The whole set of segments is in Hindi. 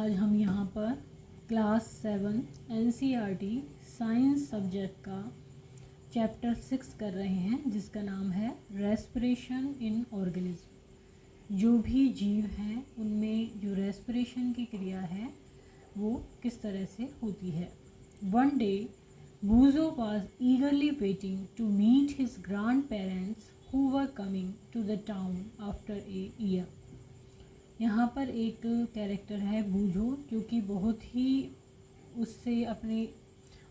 आज हम यहाँ पर क्लास 7 NCERT साइंस सब्जेक्ट का चैप्टर 6 कर रहे हैं, जिसका नाम है रेस्पिरेशन इन ऑर्गेनिज्म। जो भी जीव हैं उनमें जो रेस्पिरेशन की क्रिया है वो किस तरह से होती है। One day Buzo was eagerly waiting to meet his grandparents who were coming to the town after a year। यहाँ पर एक कैरेक्टर है बूझो, जो कि बहुत ही उससे अपने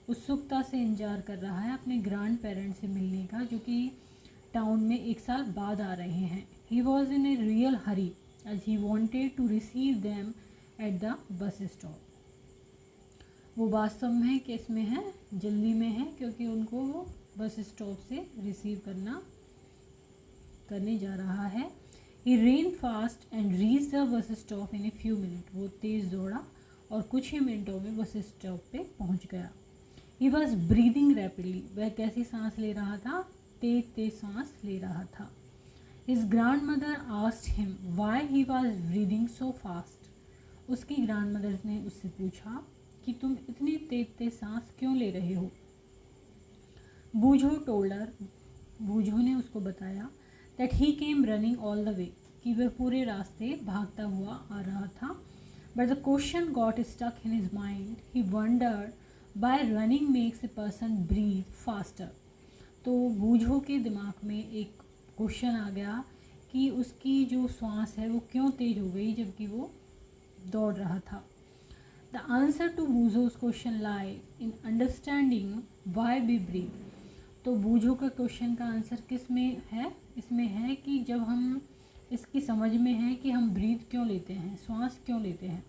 उत्सुकता से इंतज़ार कर रहा है अपने ग्रैंड पेरेंट्स से मिलने का, जो कि टाउन में एक साल बाद आ रहे हैं। He was in a real hurry as he wanted to receive them at the bus stop. वो वास्तव में किस में है, जल्दी में है, क्योंकि उनको वो बस स्टॉप से रिसीव करने जा रहा है। He ran fast and reach the bus stop in a few minute. वो तेज़ दौड़ा और कुछ ही मिनटों में बस स्टॉप पे पहुंच गया। He was breathing rapidly. वह कैसी सांस ले रहा था, तेज तेज सांस ले रहा था। His grand mother asked him why he was breathing so fast. उसकी ग्रैंड मदर ने उससे पूछा कि तुम इतनी तेज तेज सांस क्यों ले रहे हो। बूझो टोल्डर, बूझो ने उसको बताया that he came running all the way, कि वह पूरे रास्ते भागता हुआ आ रहा था। But the question got stuck in his mind. He wondered why running makes a person breathe faster. तो बूझो के दिमाग में एक क्वेश्चन आ गया कि उसकी जो सांस है वो क्यों तेज हो गई जबकि वो दौड़ रहा था। The answer to Buzo's question lies in understanding why we breathe। तो बूझो का क्वेश्चन का आंसर किस में है, इसमें है कि जब हम इसकी समझ में है कि हम ब्रीथ क्यों लेते हैं, श्वास क्यों लेते हैं।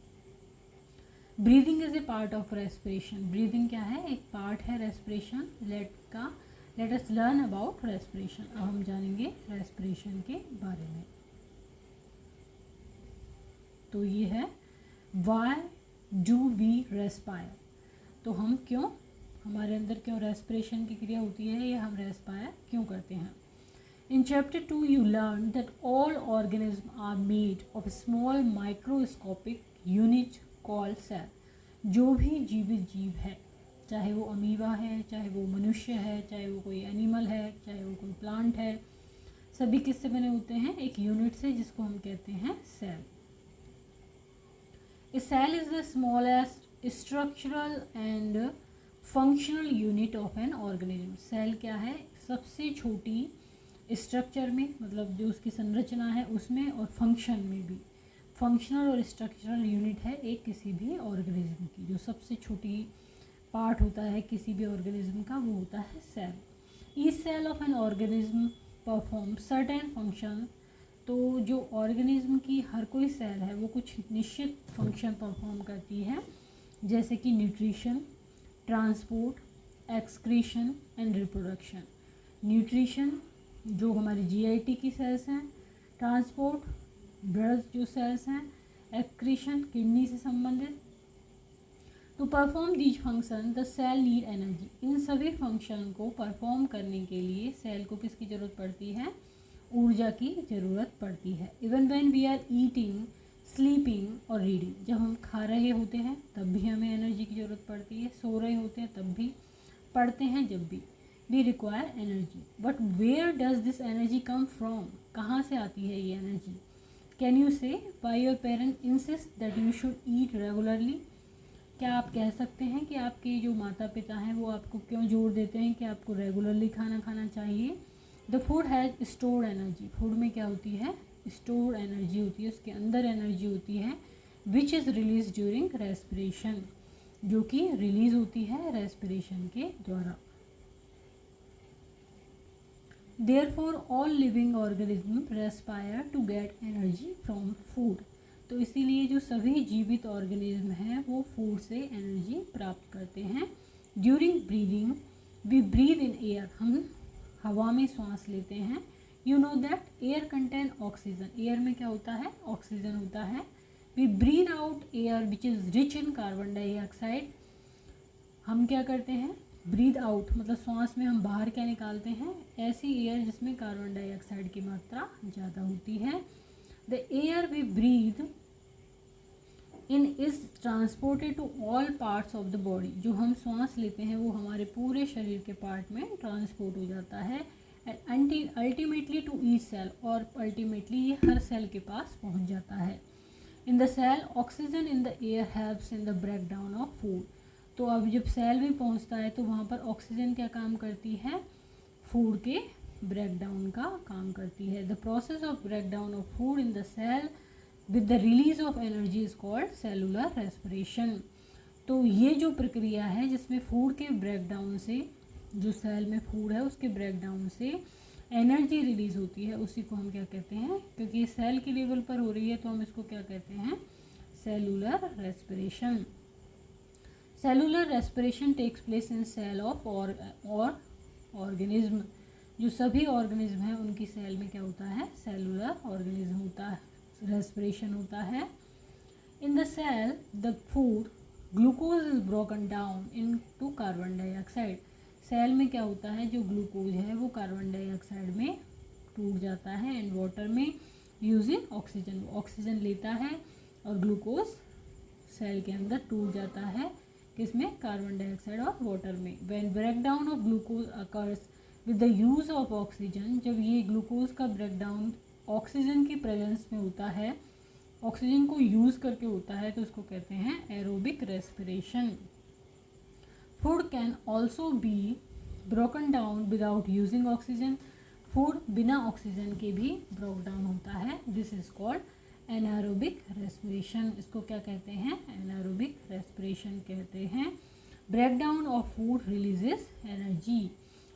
Breathing is a part of respiration. Breathing क्या है, एक पार्ट है respiration let us learn about respiration. अब हम जानेंगे रेस्पिरेशन के बारे में। तो ये है वाई डू वी रेस्पायर। तो हम क्यों, हमारे अंदर क्यों रेस्पिरेशन की क्रिया होती है, या हम रेस्पायर क्यों करते हैं। In chapter 2 you learn that all organism are made of small microscopic unit called cell. जो भी जीवित जीव है, चाहे वो अमीबा है, चाहे वो मनुष्य है, चाहे वो कोई एनिमल है, चाहे वो कोई प्लांट है, सभी किससे बने होते हैं, एक यूनिट से, जिसको हम कहते हैं cell. A cell is the smallest structural and functional unit of an organism। Cell क्या है, सबसे छोटी स्ट्रक्चर में, मतलब जो उसकी संरचना है उसमें, और फंक्शन में भी। फंक्शनल और स्ट्रक्चरल यूनिट है एक किसी भी ऑर्गेनिज्म की। जो सबसे छोटी पार्ट होता है किसी भी ऑर्गेनिज्म का वो होता है cell. Each cell of an organism perform certain function. तो जो ऑर्गेनिज्म की हर कोई सेल है वो कुछ निश्चित फंक्शन परफॉर्म करती है, जैसे कि nutrition, transport, excretion and reproduction. Nutrition जो हमारी जीआईटी की सेल्स हैं, ट्रांसपोर्ट ब्लड जो सेल्स हैं, एक्सक्रीशन किडनी से संबंधित। To perform these function the cell need energy. इन सभी फंक्शन को परफॉर्म करने के लिए सेल को किसकी ज़रूरत पड़ती है, ऊर्जा की ज़रूरत पड़ती है। Even when we are eating, sleeping और रीडिंग। जब हम खा रहे होते हैं तब भी हमें एनर्जी की ज़रूरत पड़ती है, सो रहे होते हैं तब भी, पढ़ते हैं जब भी, we require energy. But where does this energy come from. कहाँ से आती है ये energy. Can you say why your parent insist that you should eat regularly. क्या आप कह सकते हैं कि आपके जो माता पिता हैं वो आपको क्यों जोर देते हैं कि आपको रेगुलरली खाना खाना चाहिए। The food has stored energy. Food में क्या होती है, स्टोर्ड एनर्जी होती है, उसके अंदर एनर्जी होती है, which is release during respiration, जो कि रिलीज होती है रेस्पिरेशन के द्वारा। Therefore all living organism respire to get energy from food. तो इसीलिए जो सभी जीवित ऑर्गेनिज्म हैं वो फूड से एनर्जी प्राप्त करते हैं। During breathing we breathe in air. हम हवा में सांस लेते हैं। You know that air contain oxygen. Air में क्या होता है, ऑक्सीजन होता है। We breathe out air which is rich in carbon dioxide. हम क्या करते हैं, ब्रीद आउट मतलब सांस में हम बाहर क्या निकालते हैं, ऐसी एयर जिसमें कार्बन डाइऑक्साइड की मात्रा ज़्यादा होती है। The air we breathe in is transported to all parts of the body. जो हम सांस लेते हैं वो हमारे पूरे शरीर के पार्ट में ट्रांसपोर्ट हो जाता है and ultimately to each cell, और अल्टीमेटली ये हर सेल के पास पहुंच जाता है। In the cell oxygen in the air helps in the break down of food. तो अब जब सेल में पहुंचता है तो वहाँ पर ऑक्सीजन क्या काम करती है, फूड के ब्रेक डाउन का काम करती है। The process of break down of food in the cell with the release of energy is called cellular respiration. तो ये जो प्रक्रिया है जिसमें फूड के ब्रेक डाउन से, जो सेल में फूड है उसके ब्रेक डाउन से एनर्जी रिलीज होती है, उसी को हम क्या कहते हैं, क्योंकि सेल की लेवल पर हो रही है तो हम इसको क्या कहते हैं, cellular respiration. Cellular respiration takes place in cell of all organism. जो सभी ऑर्गेनिज्म हैं उनकी सेल में क्या होता है, सेलुलर ऑर्गेनिज्म होता है, रेस्पिरेशन होता है। In the cell the food glucose is broken down into carbon dioxide. Cell में क्या होता है, जो ग्लूकोज है वो कार्बन डाइऑक्साइड में टूट जाता है एंड वाटर में यूजिंग ऑक्सीजन। ऑक्सीजन लेता है और ग्लूकोज सेल के अंदर टूट जाता है, किसमें, कार्बन डाइऑक्साइड और वाटर में। When break down of glucose occurs with the use of oxygen, जब ये ग्लूकोज का ब्रेक डाउन ऑक्सीजन की प्रेजेंस में होता है, ऑक्सीजन को यूज़ करके होता है, तो उसको कहते हैं aerobic respiration. Food can also be broken down without using oxygen. Food बिना ऑक्सीजन के भी ब्रोक डाउन होता है, this is called anaerobic respiration. इसको क्या कहते हैं, एनारोबिक रेस्पिरेशन कहते हैं। Break down of food releases energy,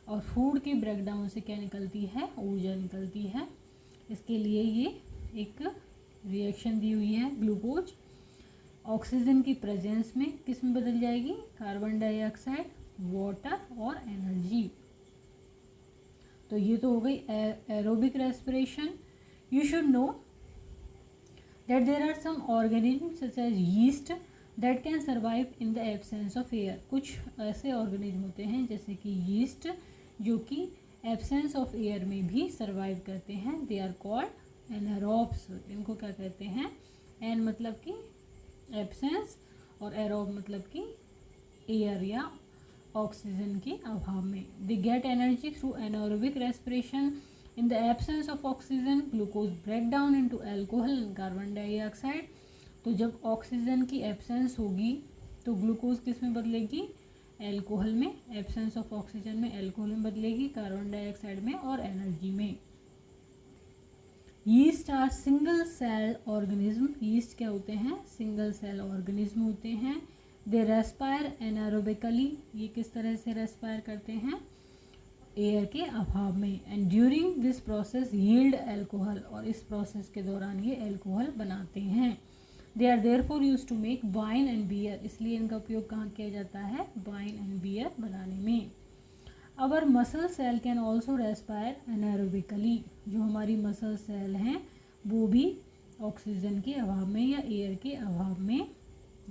और फूड के ब्रेक डाउन से क्या निकलती है, ऊर्जा निकलती है। इसके लिए ये एक रिएक्शन दी हुई है, ग्लूकोज ऑक्सीजन की प्रेजेंस में किस में बदल जाएगी, कार्बन डाइऑक्साइड, वाटर और एनर्जी। तो ये तो हो गई aerobic respiration. You should know that there are some organism such as yeast that can survive in the absence of air. कुछ ऐसे ऑर्गेनिज्म होते हैं जैसे कि यीस्ट, जो कि एब्सेंस ऑफ एयर में भी सर्वाइव करते हैं। They are called anaerobes. इनको क्या कहते हैं, एन मतलब कि एब्सेंस और एरोब मतलब कि एयर या ऑक्सीजन के अभाव में। They get energy through anaerobic respiration. In the absence of oxygen glucose break down into alcohol and carbon dioxide. तो जब ऑक्सीजन की एब्सेंस होगी तो ग्लूकोज किस में बदलेगी, एल्कोहल में। एब्सेंस ऑफ ऑक्सीजन में एल्कोहल में बदलेगी, कार्बन डाइऑक्साइड में और एनर्जी में। Yeast are single cell organism. Yeast क्या होते हैं, सिंगल सेल ऑर्गेनिज्म होते हैं। They respire anaerobically. ये किस तरह से रेस्पायर करते हैं, एयर के अभाव में। And during this process yield alcohol, और इस प्रोसेस के दौरान ये एल्कोहल बनाते हैं। They are therefore use to make wine and beer. इसलिए इनका उपयोग कहाँ किया जाता है, वाइन एंड बियर बनाने में। Our muscle cell can also respire anaerobically. जो हमारी मसल सेल हैं वो भी ऑक्सीजन के अभाव में या एयर के अभाव में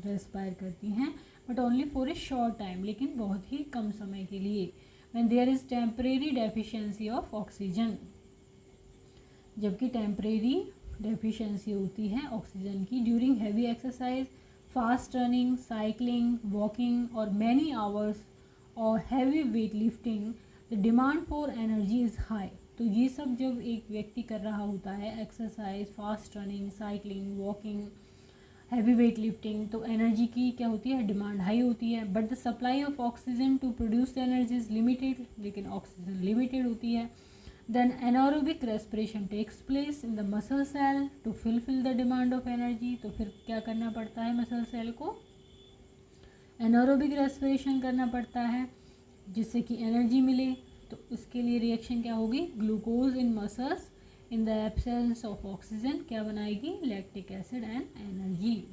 रेस्पायर करती हैं, but only for a short time, लेकिन बहुत ही कम समय के लिए। When there is temporary deficiency of oxygen, जबकि टेम्परेरी डेफिशिएंसी होती है ऑक्सीजन की। During heavy exercise, fast running, cycling, walking और मैनी आवर्स और heavy weight lifting, the demand for energy is high. तो ये सब जब एक व्यक्ति कर रहा होता है, exercise, fast running, cycling, walking, heavy weight lifting, तो एनर्जी की क्या होती है, डिमांड हाई होती है। But the supply of oxygen to produce the energy is limited, लेकिन ऑक्सीजन लिमिटेड होती है। Then anaerobic respiration takes place in the muscle cell to fulfil the demand of energy. तो फिर क्या करना पड़ता है मसल सेल को, एनारोबिक रेस्पिरेशन करना पड़ता है जिससे कि एनर्जी मिले। तो इसके लिए रिएक्शन क्या होगी, glucose in muscles in the absence of oxygen क्या बनाएगी, lactic acid and energy.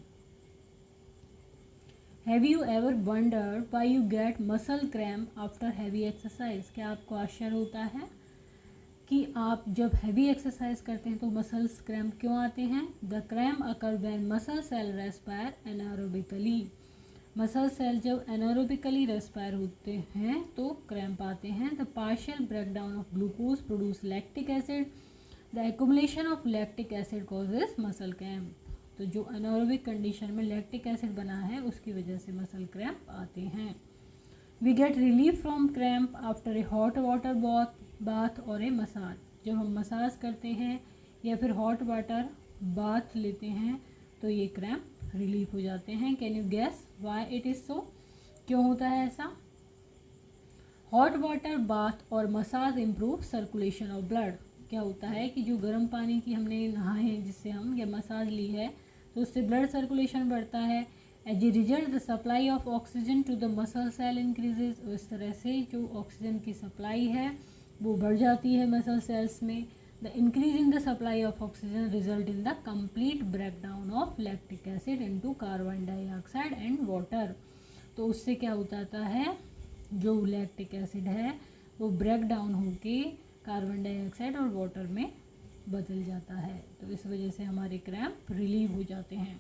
Have you ever wondered why you get muscle cramp after heavy exercise. क्या आपको आश्चर्य होता है कि आप जब हैवी एक्सरसाइज करते हैं तो मसल्स क्रैम्प क्यों आते हैं। The cramp occur when muscle cell respire anaerobically. Muscle cell जब एनारोबिकली रेस्पायर होते हैं तो क्रैम्प आते हैं। The partial break down of glucose produce lactic acid. The accumulation of lactic acid causes muscle cramp. तो जो एनारोबिक कंडीशन में लैक्टिक एसिड बना है उसकी वजह से मसल क्रैम्प आते हैं। We get relief from cramp after a hot water bath और ए मसाज। जब हम मसाज करते हैं या फिर हॉट वाटर बाथ लेते हैं तो ये क्रैम्प रिलीफ हो जाते हैं। Can you gas why it is so? क्यों होता है ऐसा? हॉट वाटर बाथ और massage improve circulation of blood. क्या होता है कि जो गर्म पानी की हमने नहाए हैं जिससे हम या मसाज ली है तो उससे ब्लड सर्कुलेशन बढ़ता है। As a result the supply of oxygen to the muscle cell increases. इस तरह से जो ऑक्सीजन की सप्लाई है वो बढ़ जाती है मसल सेल्स में। The increase in the supply of oxygen result in the complete breakdown of lactic acid into carbon dioxide and water. तो उससे क्या होता है, जो लैक्टिक एसिड है वो ब्रेक डाउन होके कार्बन डाइऑक्साइड और वाटर में बदल जाता है। तो इस वजह से हमारे क्रैम्प रिलीव हो जाते हैं।